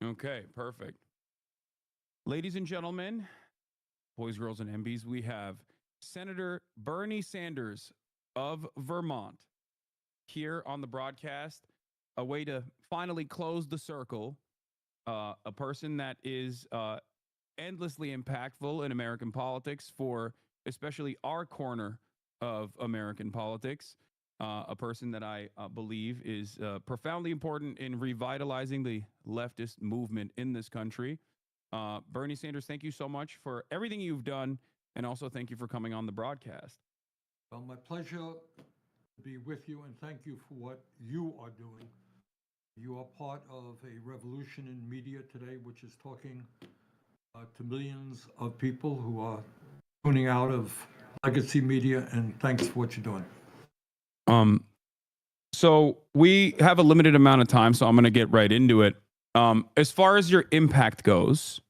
Okay, perfect. Ladies and gentlemen, boys, girls, and MBs, we have Senator Bernie Sanders of Vermont here on the broadcast. A way to finally close the circle. A person that is endlessly impactful in American politics for especially our corner of American politics. A person that I believe is profoundly important in revitalizing the leftist movement in this country. Bernie Sanders, thank you so much for everything you've done, and also thank you for coming on the broadcast. Well, my pleasure to be with you, and thank you for what you are doing. You are part of a revolution in media today, which is talking to millions of people who are tuning out of legacy media, and thanks for what you're doing. Um, so we have a limited amount of time, so I'm going to get right into it. As far as your impact goes,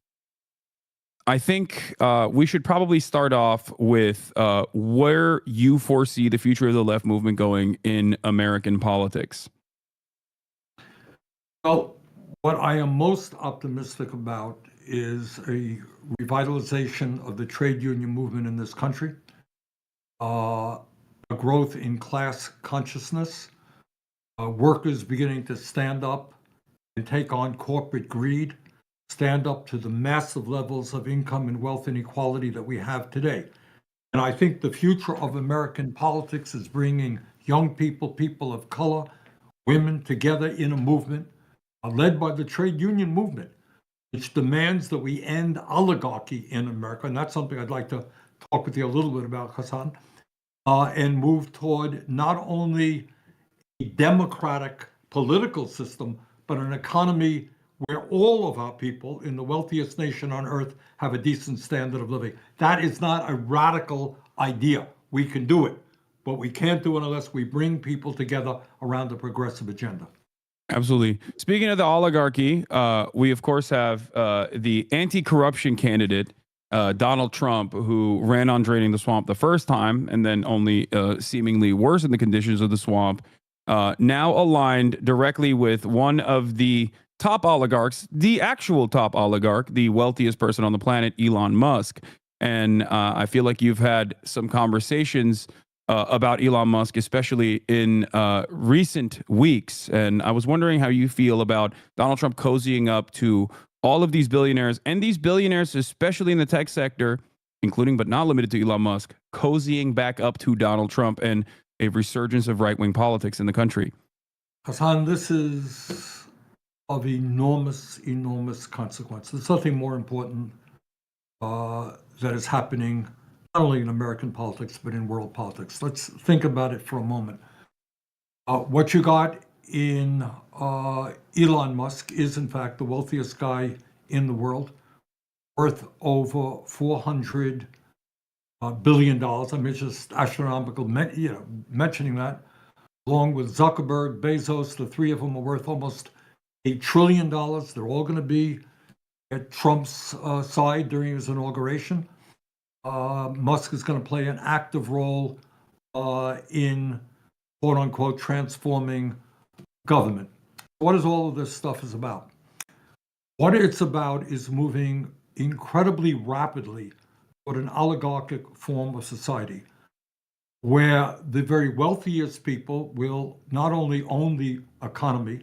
I think we should probably start off with where you foresee the future of the left movement going in American politics. Well, what I am most optimistic about is a revitalization of the trade union movement in this country, a growth in class consciousness, workers beginning to stand up and take on corporate greed, stand up to the massive levels of income and wealth inequality that we have today. And I think the future of American politics is bringing young people, people of color, women together in a movement led by the trade union movement, which demands that we end oligarchy in America. And that's something I'd like to talk with you a little bit about, Hassan, and move toward not only a democratic political system, but an economy where all of our people in the wealthiest nation on earth have a decent standard of living. That is not a radical idea. We can do it, but we can't do it unless we bring people together around a progressive agenda. Absolutely. Speaking of the oligarchy, we of course have the anti-corruption candidate Donald Trump, who ran on draining the swamp the first time, and then only seemingly worsened the conditions of the swamp. Now aligned directly with one of the top oligarchs, the actual top oligarch, the wealthiest person on the planet, Elon Musk. And I feel like you've had some conversations about Elon Musk, especially in recent weeks. And I was wondering how you feel about Donald Trump cozying up to all of these billionaires, and these billionaires, especially in the tech sector, including but not limited to Elon Musk, cozying back up to Donald Trump and a resurgence of right wing politics in the country. Hassan, this is of enormous, enormous consequence. There's nothing more important that is happening not only in American politics, but in world politics. Let's think about it for a moment. What you got in Elon Musk is, in fact, the wealthiest guy in the world, worth over $400 billion. I mean, it's just astronomical, mentioning that. Along with Zuckerberg, Bezos, the three of them are worth almost $8 trillion. They're all going to be at Trump's side during his inauguration. Musk is going to play an active role in quote unquote transforming government. What is all of this stuff is about? What it's about is moving incredibly rapidly toward an oligarchic form of society where the very wealthiest people will not only own the economy,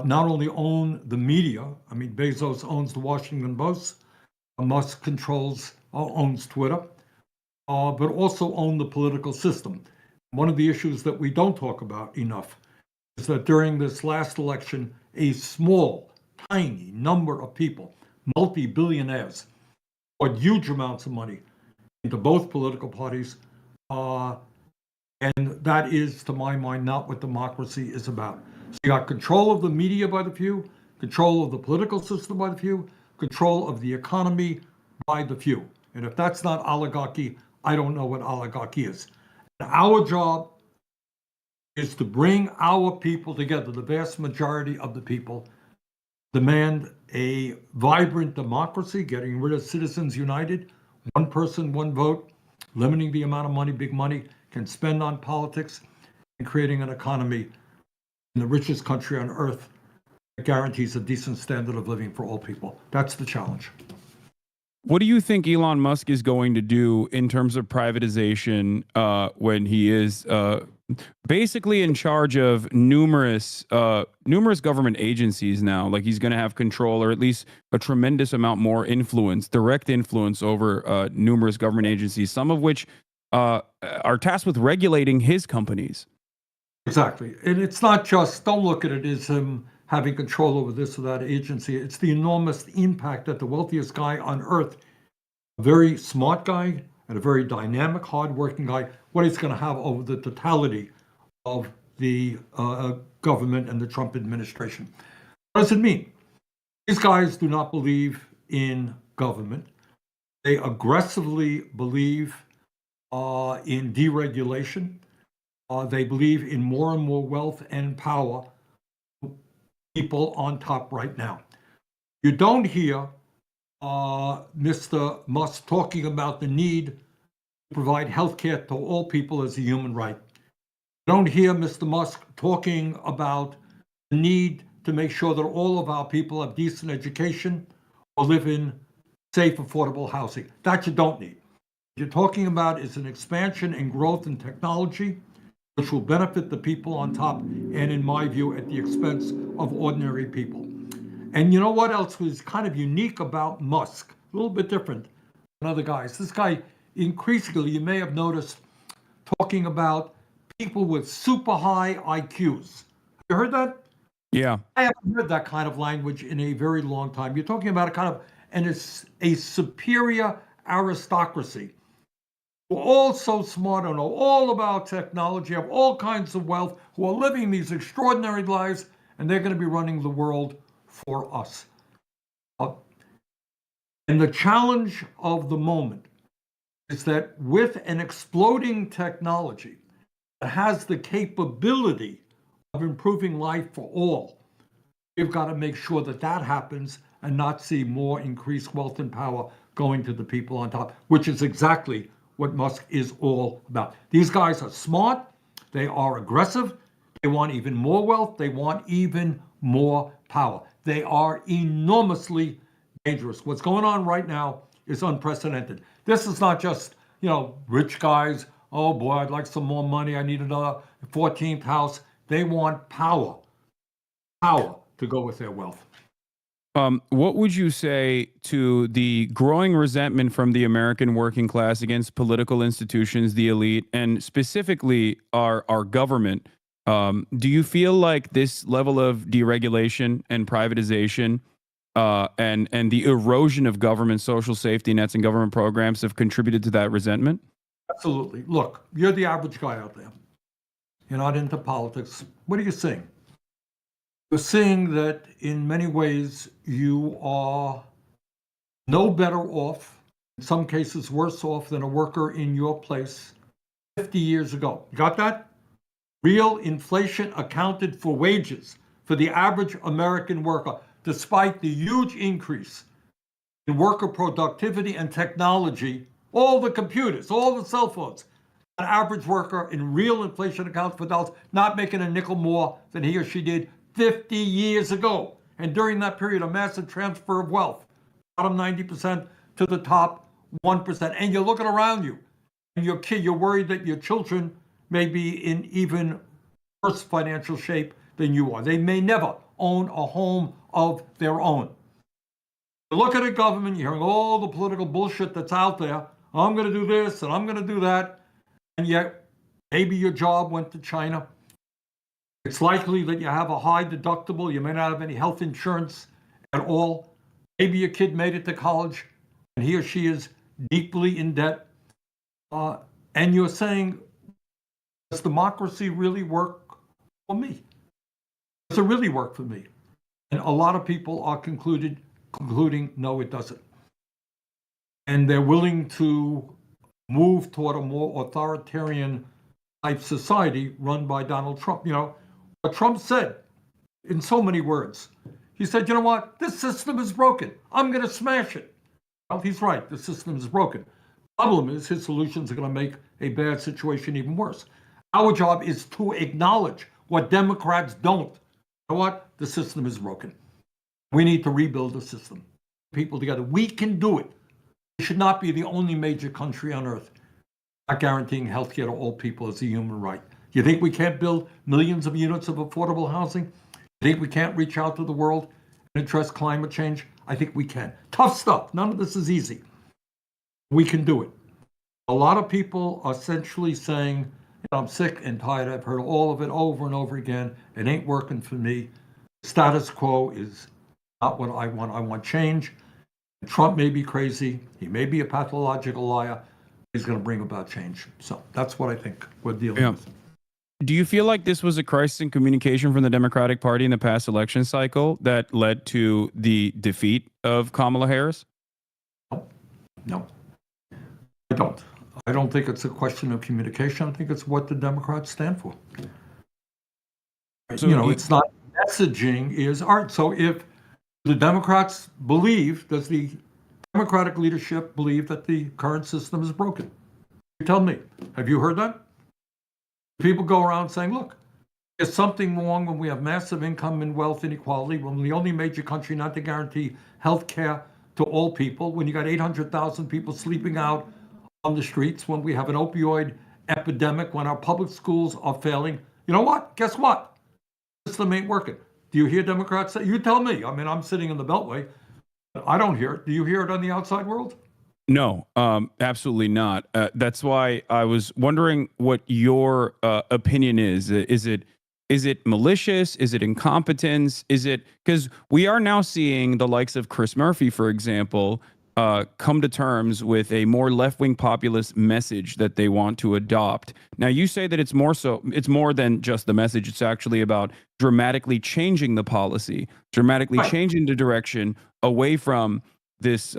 not only own the media. I mean, Bezos owns the Washington Post, Musk owns Twitter, but also own the political system. One of the issues that we don't talk about enough is that during this last election, a small, tiny number of people, multi-billionaires, poured huge amounts of money into both political parties. And that is, to my mind, not what democracy is about. So you got control of the media by the few, control of the political system by the few, control of the economy by the few. And if that's not oligarchy, I don't know what oligarchy is. And our job is to bring our people together, the vast majority of the people, demand a vibrant democracy, getting rid of Citizens United, one person, one vote, limiting the amount of money big money can spend on politics, and creating an economy in the richest country on earth that guarantees a decent standard of living for all people. That's the challenge. What do you think Elon Musk is going to do in terms of privatization when he is basically in charge of numerous government agencies now? Like he's going to have control, or at least a tremendous amount more influence, direct influence over numerous government agencies, some of which are tasked with regulating his companies. Exactly. And it's not just, don't look at it as him having control over this or that agency. It's the enormous impact that the wealthiest guy on earth, a very smart guy and a very dynamic, hardworking guy, what he's going to have over the totality of the government and the Trump administration. What does it mean? These guys do not believe in government. They aggressively believe in deregulation. They believe in more and more wealth and power, people on top right now. You don't hear Mr. Musk talking about the need to provide health care to all people as a human right. You don't hear Mr. Musk talking about the need to make sure that all of our people have decent education or live in safe, affordable housing. That you don't need. What you're talking about is an expansion and growth in technology, which will benefit the people on top, and in my view, at the expense of ordinary people. And you know what else was kind of unique about Musk? A little bit different than other guys. This guy, increasingly, you may have noticed, talking about people with super high IQs. You heard that? Yeah. I haven't heard that kind of language in a very long time. You're talking about a kind of a superior aristocracy, who are all so smart and know all about technology, have all kinds of wealth, who are living these extraordinary lives, and they're going to be running the world for us. And the challenge of the moment is that with an exploding technology that has the capability of improving life for all, we've got to make sure that that happens and not see more increased wealth and power going to the people on top, which is exactly what Musk is all about. These guys are smart, they are aggressive, they want even more wealth, they want even more power. They are enormously dangerous. What's going on right now is unprecedented. This is not just, rich guys, oh boy, I'd like some more money, I need another 14th house. They want power to go with their wealth. What would you say to the growing resentment from the American working class against political institutions, the elite, and specifically our government? Do you feel like this level of deregulation and privatization and the erosion of government social safety nets and government programs have contributed to that resentment? Absolutely. Look, you're the average guy out there. You're not into politics. What are you seeing? You're seeing that in many ways you are no better off, in some cases worse off than a worker in your place 50 years ago. You got that? Real inflation accounted for wages for the average American worker, despite the huge increase in worker productivity and technology, all the computers, all the cell phones. An average worker in real inflation accounts for dollars, not making a nickel more than he or she did 50 years ago. And during that period, a massive transfer of wealth, bottom 90% to the top 1%. And you're looking around you, and you're worried that your children may be in even worse financial shape than you are. They may never own a home of their own. You look at a government, you're hearing all the political bullshit that's out there. I'm going to do this and I'm going to do that. And yet, maybe your job went to China. It's likely that you have a high deductible. You may not have any health insurance at all. Maybe your kid made it to college and he or she is deeply in debt. And you're saying, does democracy really work for me? Does it really work for me? And a lot of people are concluding, no, it doesn't. And they're willing to move toward a more authoritarian type society run by Donald Trump. What Trump said in so many words, he said, you know what, this system is broken. I'm going to smash it. Well, he's right. The system is broken. Problem is his solutions are going to make a bad situation even worse. Our job is to acknowledge what Democrats don't. know what? The system is broken. We need to rebuild the system. People together. We can do it. We should not be the only major country on earth not guaranteeing health care to all people as a human right. You think we can't build millions of units of affordable housing? You think we can't reach out to the world and address climate change? I think we can. Tough stuff. None of this is easy. We can do it. A lot of people are essentially saying, I'm sick and tired. I've heard all of it over and over again. It ain't working for me. Status quo is not what I want. I want change. Trump may be crazy. He may be a pathological liar. He's going to bring about change. So that's what I think we're dealing with. Do you feel like this was a crisis in communication from the Democratic Party in the past election cycle that led to the defeat of Kamala Harris? No, I don't. I don't think it's a question of communication. I think it's what the Democrats stand for. So it's not messaging is art. So if the Democrats believe, does the Democratic leadership believe that the current system is broken? You tell me. Have you heard that? People go around saying, look, there's something wrong when we have massive income and wealth inequality, when we're the only major country not to guarantee health care to all people, when you got 800,000 people sleeping out on the streets, when we have an opioid epidemic, when our public schools are failing. You know what? Guess what? The system ain't working. Do you hear Democrats say? You tell me. I mean, I'm sitting in the Beltway. I don't hear it. Do you hear it on the outside world? No, absolutely not. That's why I was wondering what your opinion is. Is it malicious? Is it incompetence? Is it because we are now seeing the likes of Chris Murphy, for example, come to terms with a more left-wing populist message that they want to adopt. Now, you say that it's more than just the message. It's actually about dramatically changing the policy, dramatically changing the direction away from this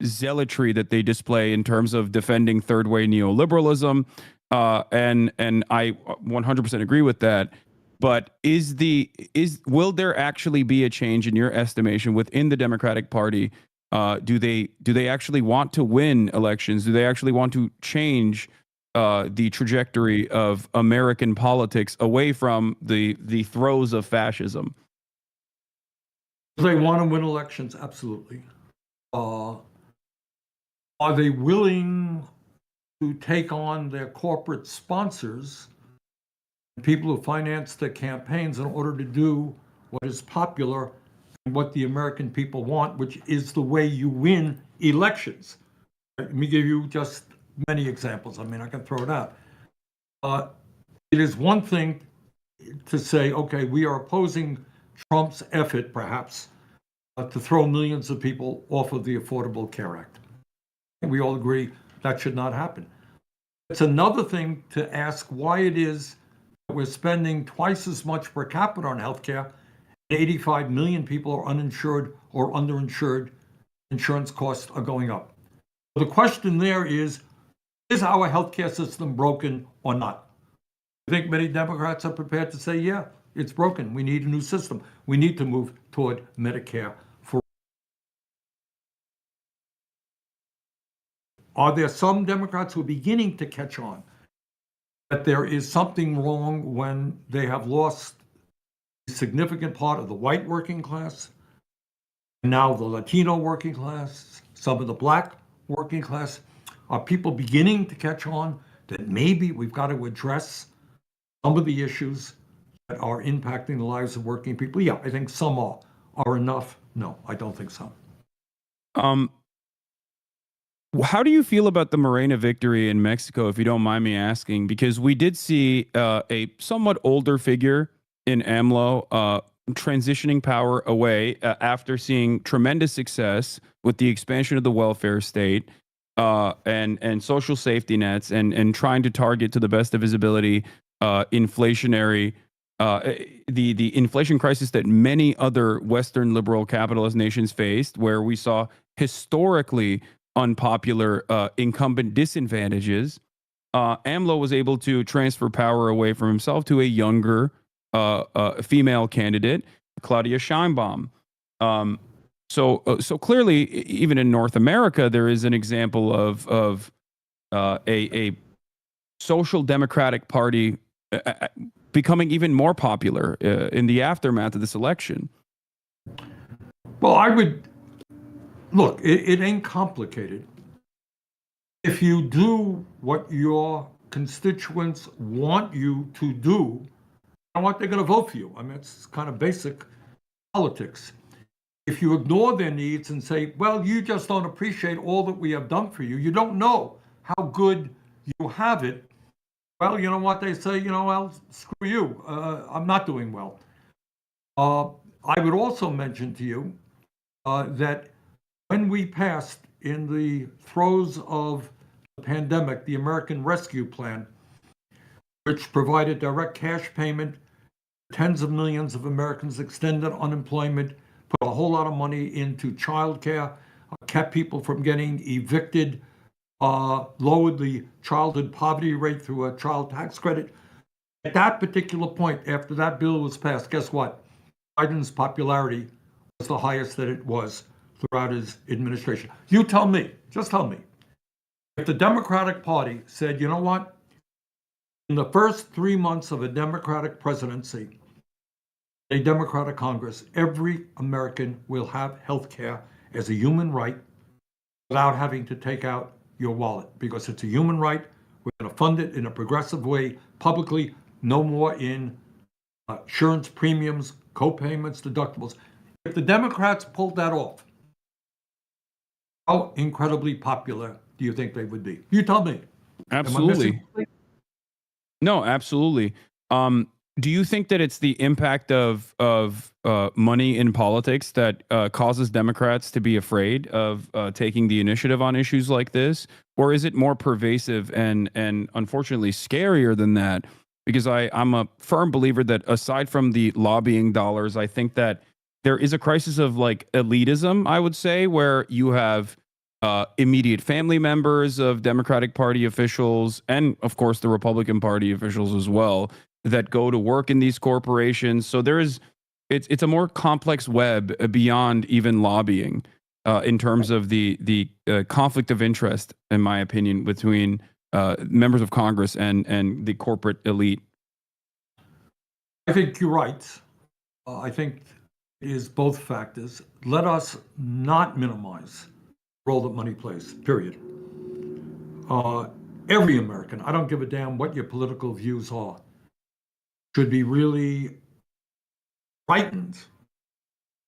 zealotry that they display in terms of defending third-way neoliberalism. And I 100% agree with that. But will there actually be a change in your estimation within the Democratic Party? Do they actually want to win elections? Do they actually want to change the trajectory of American politics away from the throes of fascism? They want to win elections, absolutely. Are they willing to take on their corporate sponsors, people who finance their campaigns, in order to do what is popular and what the American people want, which is the way you win elections? Let me give you just many examples. I mean, I can throw it out. It is one thing to say, okay, we are opposing Trump's effort, perhaps, to throw millions of people off of the Affordable Care Act. We all agree that should not happen. It's another thing to ask why it is that we're spending twice as much per capita on healthcare. 85 million people are uninsured or underinsured. Insurance costs are going up. The question there is our healthcare system broken or not? I think many Democrats are prepared to say, yeah, it's broken. We need a new system. We need to move toward Medicare. Are there some Democrats who are beginning to catch on that there is something wrong when they have lost a significant part of the white working class, and now the Latino working class, some of the black working class? Are people beginning to catch on that maybe we've got to address some of the issues that are impacting the lives of working people? Yeah, I think some are. Are enough? No, I don't think so. How do you feel about the Morena victory in Mexico, if you don't mind me asking? Because we did see a somewhat older figure in AMLO transitioning power away after seeing tremendous success with the expansion of the welfare state and social safety nets and trying to target to the best of his ability inflationary the inflation crisis that many other Western liberal capitalist nations faced, where we saw historically unpopular incumbent disadvantages. AMLO was able to transfer power away from himself to a younger female candidate, Claudia Sheinbaum. So clearly, even in North America, there is an example of a social democratic party becoming even more popular in the aftermath of this election. Well, I would look, it ain't complicated. If you do what your constituents want you to do, I want they're going to vote for you. I mean, it's kind of basic politics. If you ignore their needs and say, well, you just don't appreciate all that we have done for you, you don't know how good you have it, well, you know what they say, well, screw you, I'm not doing well. I would also mention to you that when we passed in the throes of the pandemic, the American Rescue Plan, which provided direct cash payment, tens of millions of Americans, extended unemployment, put a whole lot of money into childcare, kept people from getting evicted, lowered the childhood poverty rate through a child tax credit. At that particular point, after that bill was passed, guess what? Biden's popularity was the highest that it was throughout his administration. You tell me, just tell me, if the Democratic Party said, you know what, in the first 3 months of a Democratic presidency, a Democratic Congress, every American will have health care as a human right without having to take out your wallet, because it's a human right. We're going to fund it in a progressive way, publicly, no more in insurance premiums, co-payments, deductibles. If the Democrats pulled that off, how incredibly popular do you think they would be? You tell me. Absolutely. No, absolutely. Do you think that it's the impact of money in politics that causes Democrats to be afraid of taking the initiative on issues like this, or is it more pervasive and unfortunately scarier than that? Because I'm a firm believer that aside from the lobbying dollars, I think that there is a crisis of like elitism, I would say, where you have immediate family members of Democratic Party officials and, of course, the Republican Party officials as well that go to work in these corporations. So it's a more complex web beyond even lobbying in terms of the conflict of interest, in my opinion, between members of Congress and the corporate elite. I think you're right. I think it is both factors. Let us not minimize the role that money plays, period. Every American, I don't give a damn what your political views are, should be really frightened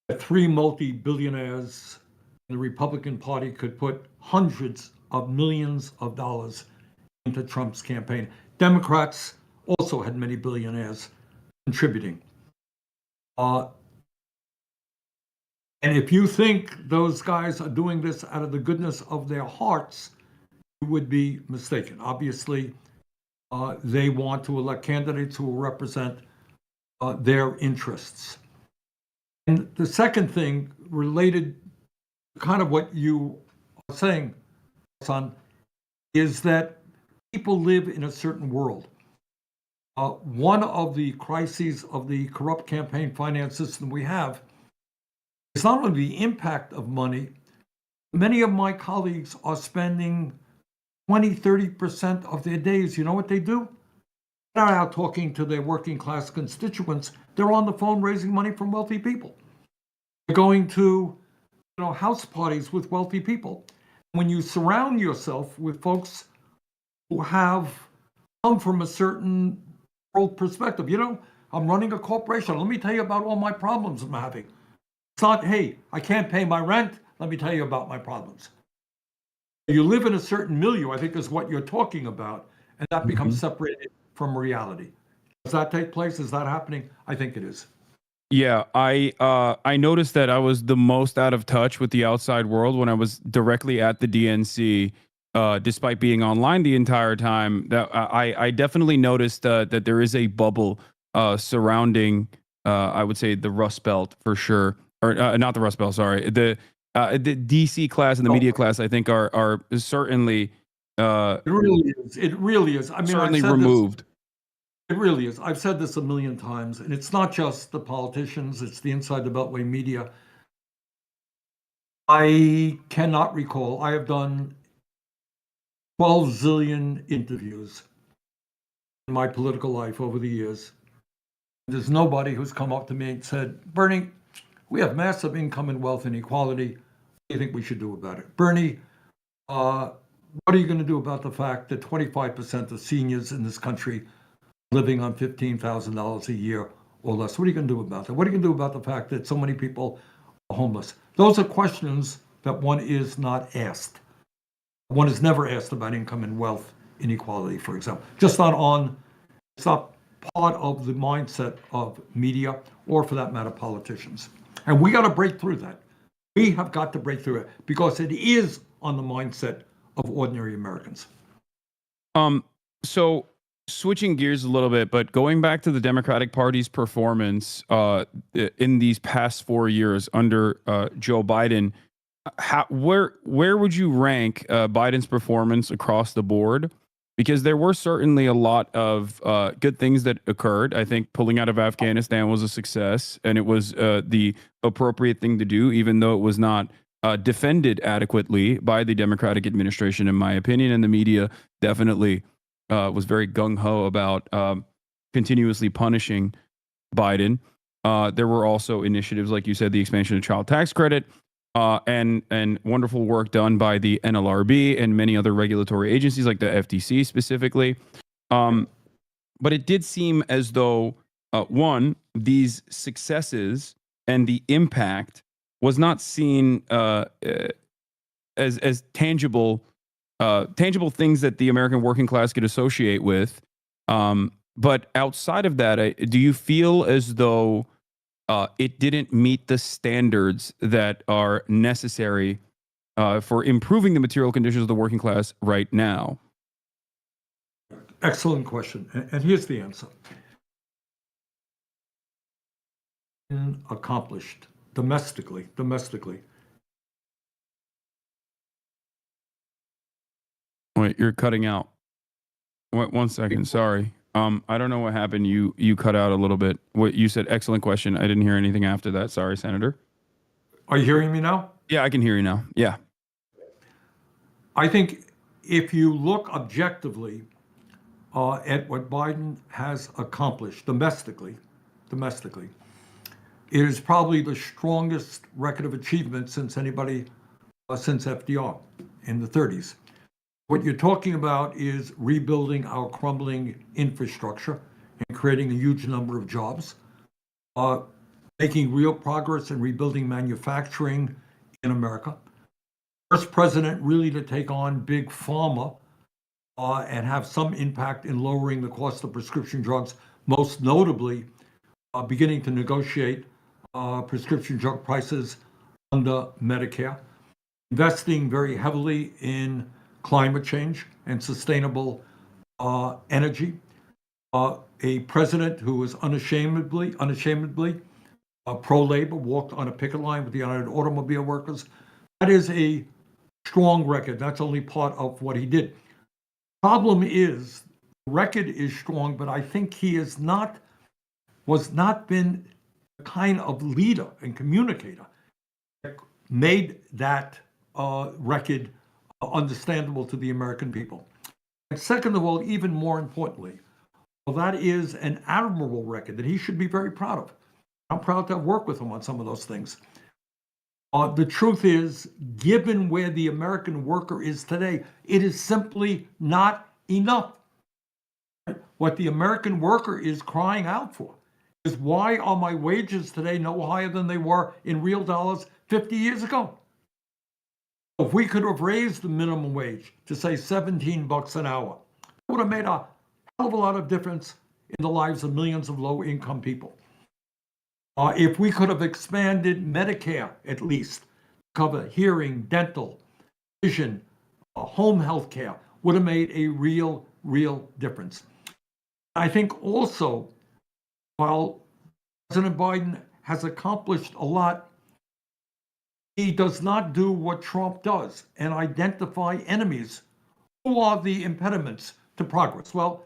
that three multi-billionaires in the Republican Party could put hundreds of millions of dollars into Trump's campaign. Democrats also had many billionaires contributing. And if you think those guys are doing this out of the goodness of their hearts, you would be mistaken. Obviously, they want to elect candidates who will represent their interests. And the second thing related to kind of what you are saying, son, is that people live in a certain world. One of the crises of the corrupt campaign finance system we have is not only the impact of money. Many of my colleagues are spending 20, 30% of their days. You know what they do? They're not out talking to their working class constituents. They're on the phone raising money from wealthy people. They're going to, house parties with wealthy people. When you surround yourself with folks who have come from a certain world perspective, I'm running a corporation. Let me tell you about all my problems I'm having. It's not, hey, I can't pay my rent. Let me tell you about my problems. You live in a certain milieu, I think is what you're talking about, and that becomes separated from reality. Does that take place? Is that happening? I think it is. Yeah, I noticed that I was the most out of touch with the outside world when I was directly at the DNC, despite being online the entire time. That I definitely noticed that there is a bubble surrounding, I would say, the Rust Belt for sure, or not the Rust Belt. Sorry, the DC class and the media class. I think are certainly It really is. It really is. I mean, certainly removed. It really is. I've said this a million times, and it's not just the politicians, it's the Inside the Beltway media. I cannot recall. I have done 12 zillion interviews in my political life over the years. There's nobody who's come up to me and said, Bernie, we have massive income and wealth inequality. What do you think we should do about it? Bernie, what are you going to do about the fact that 25% of seniors in this country living on $15,000 a year or less? What are you going to do about that? What are you going to do about the fact that so many people are homeless? Those are questions that one is not asked. One is never asked about income and wealth inequality, for example. Just not on, it's not part of the mindset of media or, for that matter, politicians. And we got to break through that. We have got to break through it because it is on the mindset of ordinary Americans. So switching gears a little bit, but going back to the Democratic Party's performance in these past 4 years under Joe Biden, where would you rank Biden's performance across the board? Because there were certainly a lot of good things that occurred. I think pulling out of Afghanistan was a success, and it was the appropriate thing to do, even though it was not defended adequately by the Democratic administration, in my opinion. And the media definitely was very gung-ho about continuously punishing Biden. There were also initiatives, like you said, the expansion of child tax credit, and wonderful work done by the NLRB and many other regulatory agencies like the FTC specifically. But it did seem as though, one, these successes and the impact was not seen as tangible things that the American working class could associate with. But outside of that, do you feel as though it didn't meet the standards that are necessary for improving the material conditions of the working class right now? Excellent question. And here's the answer. Accomplished domestically. Wait, you're cutting out. Wait, 1 second. Sorry. I don't know what happened. You cut out a little bit. What you said, excellent question. I didn't hear anything after that. Sorry, Senator. Are you hearing me now? Yeah, I can hear you now. Yeah. I think if you look objectively at what Biden has accomplished domestically, it is probably the strongest record of achievement since FDR in the 30s. What you're talking about is rebuilding our crumbling infrastructure and creating a huge number of jobs, making real progress in rebuilding manufacturing in America. First president really to take on big pharma and have some impact in lowering the cost of prescription drugs, most notably beginning to negotiate prescription drug prices under Medicare, investing very heavily in climate change and sustainable energy. A president who was unashamedly pro-labor, walked on a picket line with the United Automobile Workers. That is a strong record. That's only part of what he did. Problem is, the record is strong, but I think he was not been the kind of leader and communicator that made that record understandable to the American people. And second of all, even more importantly, well, that is an admirable record that he should be very proud of. I'm proud to have worked with him on some of those things. The truth is, given where the American worker is today, it is simply not enough. What the American worker is crying out for is, why are my wages today no higher than they were in real dollars 50 years ago? If we could have raised the minimum wage to say $17 an hour, it would have made a hell of a lot of difference in the lives of millions of low-income people. If we could have expanded Medicare, at least, cover hearing, dental, vision, home health care, would have made a real difference. I think also, while President Biden has accomplished a lot, he does not do what Trump does and identify enemies. Who are the impediments to progress? Well,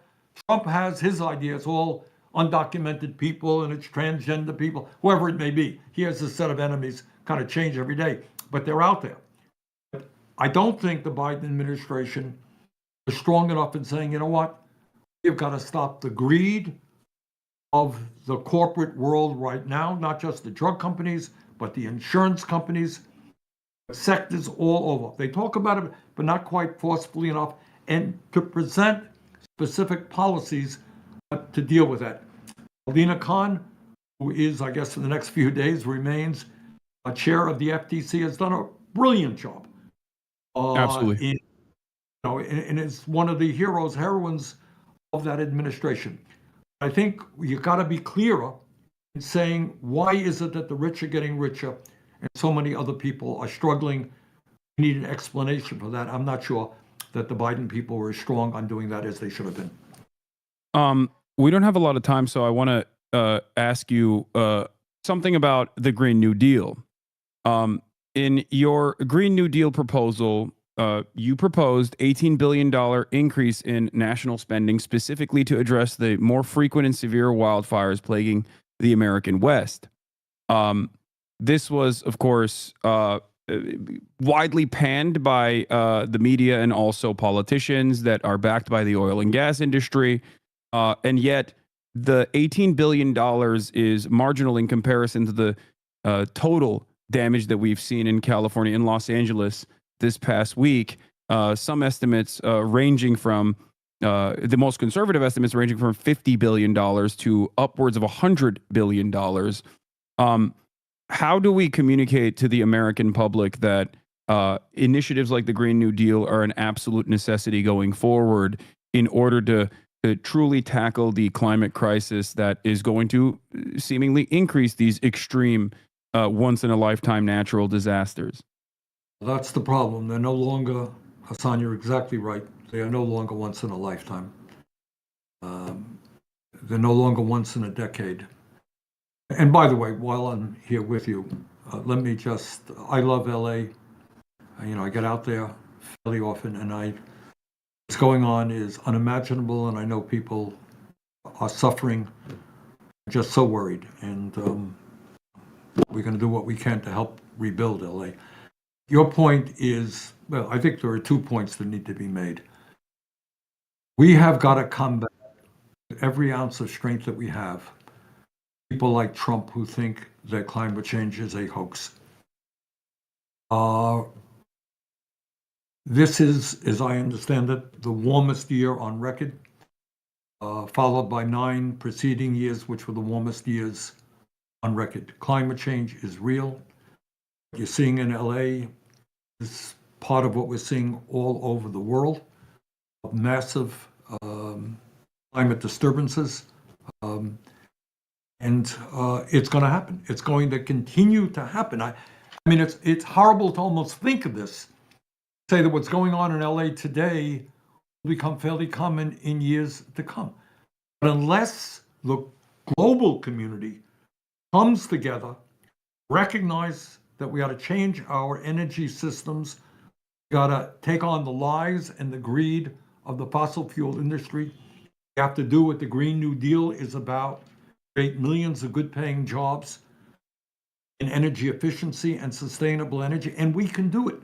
Trump has his ideas, all undocumented people and it's transgender people, whoever it may be. He has a set of enemies, kind of change every day, but they're out there. But I don't think the Biden administration is strong enough in saying, you know what, we've got to stop the greed, of the corporate world right now, not just the drug companies, but the insurance companies, sectors all over. They talk about it, but not quite forcefully enough, and to present specific policies to deal with that. Alina Khan, who is, I guess, in the next few days, remains a chair of the FTC, has done a brilliant job. Absolutely. And is one of the heroines of that administration. I think you got to be clearer in saying, why is it that the rich are getting richer and so many other people are struggling? We need an explanation for that. I'm not sure that the Biden people were as strong on doing that as they should have been. We don't have a lot of time, so I want to ask you something about the Green New Deal. In your Green New Deal proposal, you proposed $18 billion increase in national spending specifically to address the more frequent and severe wildfires plaguing the American West. This was, of course, widely panned by the media and also politicians that are backed by the oil and gas industry. And yet, the $18 billion is marginal in comparison to the total damage that we've seen in California and Los Angeles this past week. Some estimates ranging from the most conservative estimates ranging from $50 billion to upwards of $100 billion. How do we communicate to the American public that initiatives like the Green New Deal are an absolute necessity going forward in order to truly tackle the climate crisis that is going to seemingly increase these extreme once-in-a-lifetime natural disasters? That's the problem. They're no longer, Hassan, you're exactly right. They are no longer once in a lifetime. They're no longer once in a decade. And by the way, while I'm here with you, I love LA. I get out there fairly often, and what's going on is unimaginable, and I know people are suffering, just so worried. And we're going to do what we can to help rebuild LA. Your point is, well, I think there are 2 points that need to be made. We have got to combat with every ounce of strength that we have people like Trump who think that climate change is a hoax. This is, as I understand it, the warmest year on record, followed by 9 preceding years, which were the warmest years on record. Climate change is real. What you're seeing in LA is part of what we're seeing all over the world, massive climate disturbances. And it's going to happen. It's going to continue to happen. I mean, it's horrible to almost think of this, say that what's going on in LA today will become fairly common in years to come. But unless the global community comes together, recognize that we got to change our energy systems, we got to take on the lies and the greed of the fossil fuel industry. We have to do what the Green New Deal is about, create millions of good-paying jobs in energy efficiency and sustainable energy, and we can do it.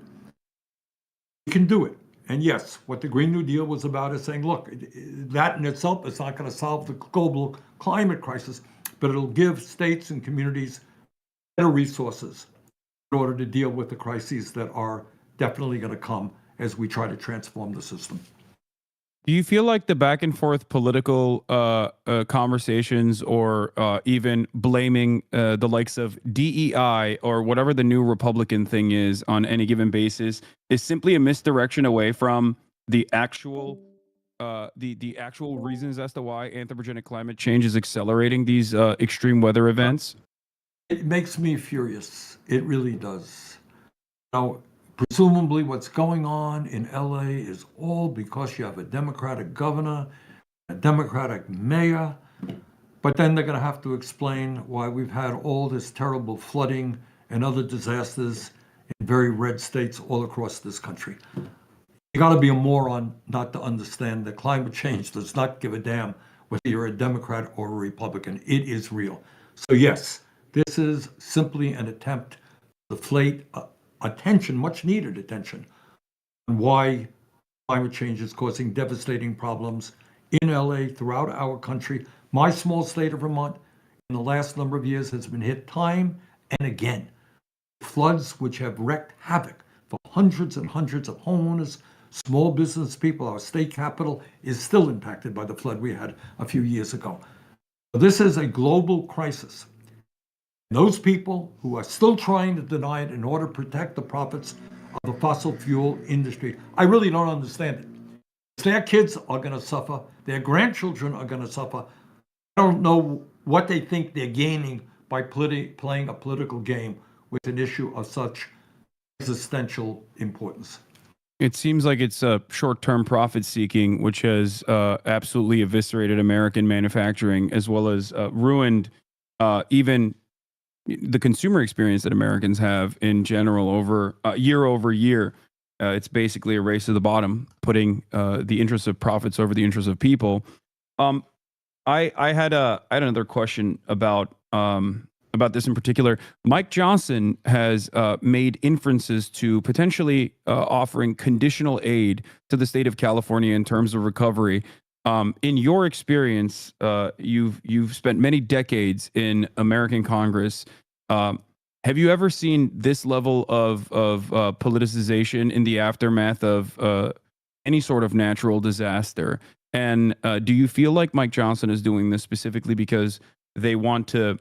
We can do it. And yes, what the Green New Deal was about is saying, look, that in itself is not going to solve the global climate crisis, but it'll give states and communities better resources in order to deal with the crises that are definitely going to come as we try to transform the system. Do you feel like the back and forth political conversations or even blaming the likes of DEI or whatever the new Republican thing is on any given basis is simply a misdirection away from the actual the actual reasons as to why anthropogenic climate change is accelerating these extreme weather events? It makes me furious. It really does. Now, presumably what's going on in LA is all because you have a Democratic governor, a Democratic mayor, but then they're going to have to explain why we've had all this terrible flooding and other disasters in very red states all across this country. You got to be a moron not to understand that climate change does not give a damn whether you're a Democrat or a Republican. It is real. So yes, this is simply an attempt to deflate attention, much needed attention, on why climate change is causing devastating problems in LA, throughout our country, My small state of Vermont, in the last number of years, has been hit time and again. Floods which have wreaked havoc for hundreds and hundreds of homeowners, small business people. Our state capital is still impacted by the flood we had a few years ago. This is a global crisis. Those people who are still trying to deny it in order to protect the profits of the fossil fuel industry, I really don't understand it. Their kids are going to suffer. Their grandchildren are going to suffer. I don't know what they think they're gaining by playing a political game with an issue of such existential importance. It seems like it's short-term profit seeking, which has absolutely eviscerated American manufacturing, as well as ruined even the consumer experience that Americans have in general over year. It's basically a race to the bottom, putting the interests of profits over the interests of people. Um, I had another question about this in particular. Mike Johnson has made inferences to potentially offering conditional aid to the state of California in terms of recovery. In your experience, you've spent many decades in American Congress. Have you ever seen this level of politicization in the aftermath of any sort of natural disaster? And do you feel like Mike Johnson is doing this specifically because they want to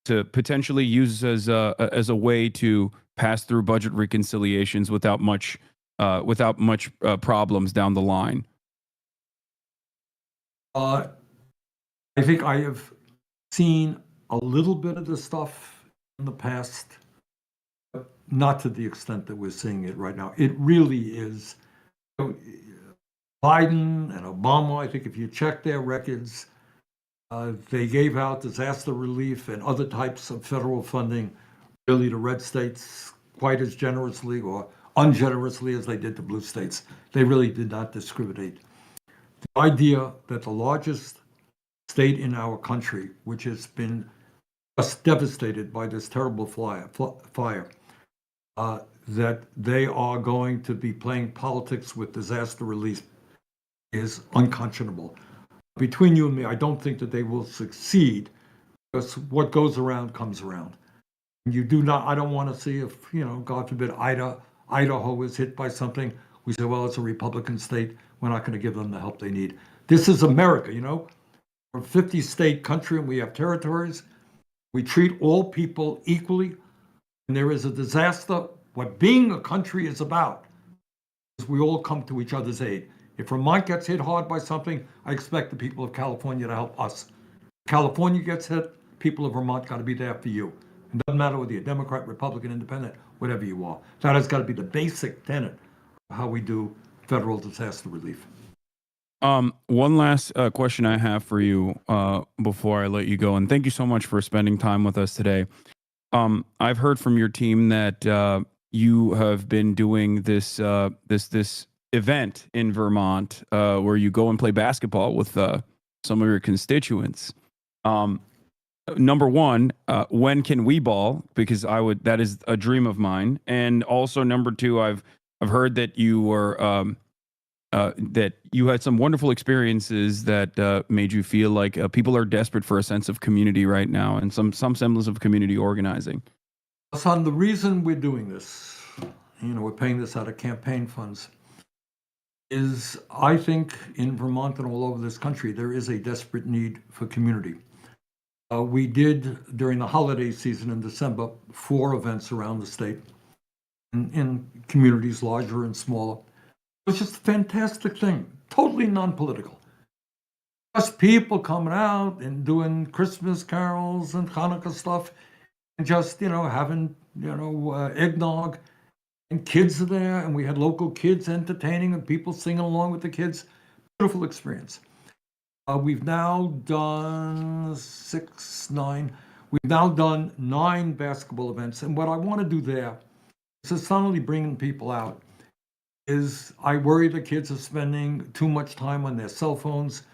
potentially use as a way to pass through budget reconciliations without much problems down the line? I think I have seen a little bit of this stuff in the past, but not to the extent that we're seeing it right now. It really is. Biden and Obama, I think if you check their records, they gave out disaster relief and other types of federal funding really to red states quite as generously or ungenerously as they did to blue states. They really did not discriminate. The idea that the largest state in our country, which has been just devastated by this terrible fire, that they are going to be playing politics with disaster relief is unconscionable. Between you and me, I don't think that they will succeed, because what goes around comes around. You do not. I don't want to see if, God forbid, Idaho is hit by something. We say, well, it's a Republican state. We're not going to give them the help they need. This is America, We're a 50-state country and we have territories. We treat all people equally. When there is a disaster, what being a country is about is we all come to each other's aid. If Vermont gets hit hard by something, I expect the people of California to help us. If California gets hit, people of Vermont got to be there for you. It doesn't matter whether you're Democrat, Republican, Independent, whatever you are. That has got to be the basic tenet of how we do federal disaster relief. One last question I have for you before I let you go, and thank you so much for spending time with us today. I've heard from your team that you have been doing this event in Vermont where you go and play basketball with some of your constituents. Number one, when can we ball? Because that is a dream of mine. And also number two, I've heard that you were that you had some wonderful experiences that made you feel like people are desperate for a sense of community right now and some semblance of community organizing. Hassan, the reason we're doing this, we're paying this out of campaign funds, is I think in Vermont and all over this country, there is a desperate need for community. We did, during the holiday season in December, 4 events around the state in communities larger and smaller. It was just a fantastic thing, totally non-political. Just people coming out and doing Christmas carols and Hanukkah stuff and just, having, eggnog. And kids are there, and we had local kids entertaining and people singing along with the kids. Beautiful experience. We've now done 9 basketball events. And what I want to do there is not only bringing people out, is I worry the kids are spending too much time on their cell phones.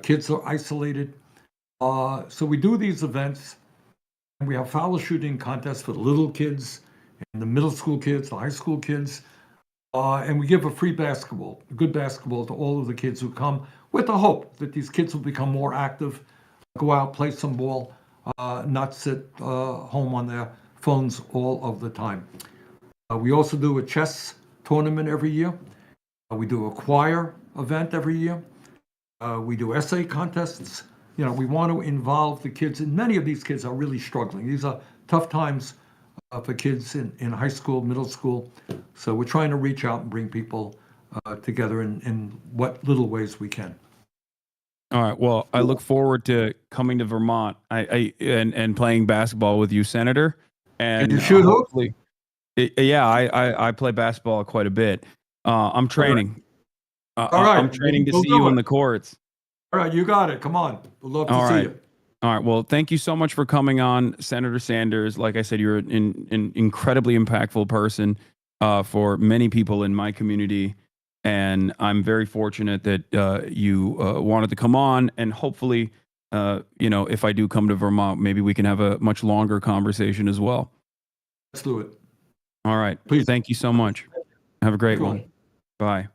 Kids are isolated. So we do these events, and we have foul shooting contests for the little kids, and the middle school kids, the high school kids, and we give a free basketball, good basketball to all of the kids who come, with the hope that these kids will become more active, go out, play some ball, not sit home on their phones all of the time. We also do a chess tournament every year. We do a choir event every year. We do essay contests. We want to involve the kids, and many of these kids are really struggling. These are tough times for kids in high school, middle school. So we're trying to reach out and bring people together in what little ways we can. All right. Well, I look forward to coming to Vermont and playing basketball with you, Senator. Did And you shoot hoops? hopefully, yeah, I play basketball quite a bit. I'm training. All right. I'm training to We'll see do you on it. the courts. All right, you got it. Come on. We'd love to All see right. you. All right. Well, thank you so much for coming on, Senator Sanders. Like I said, you're an incredibly impactful person for many people in my community. And I'm very fortunate that you wanted to come on. And hopefully, if I do come to Vermont, maybe we can have a much longer conversation as well. Let's do it. All right. Please. Thank you so much. Have a great one. Bye.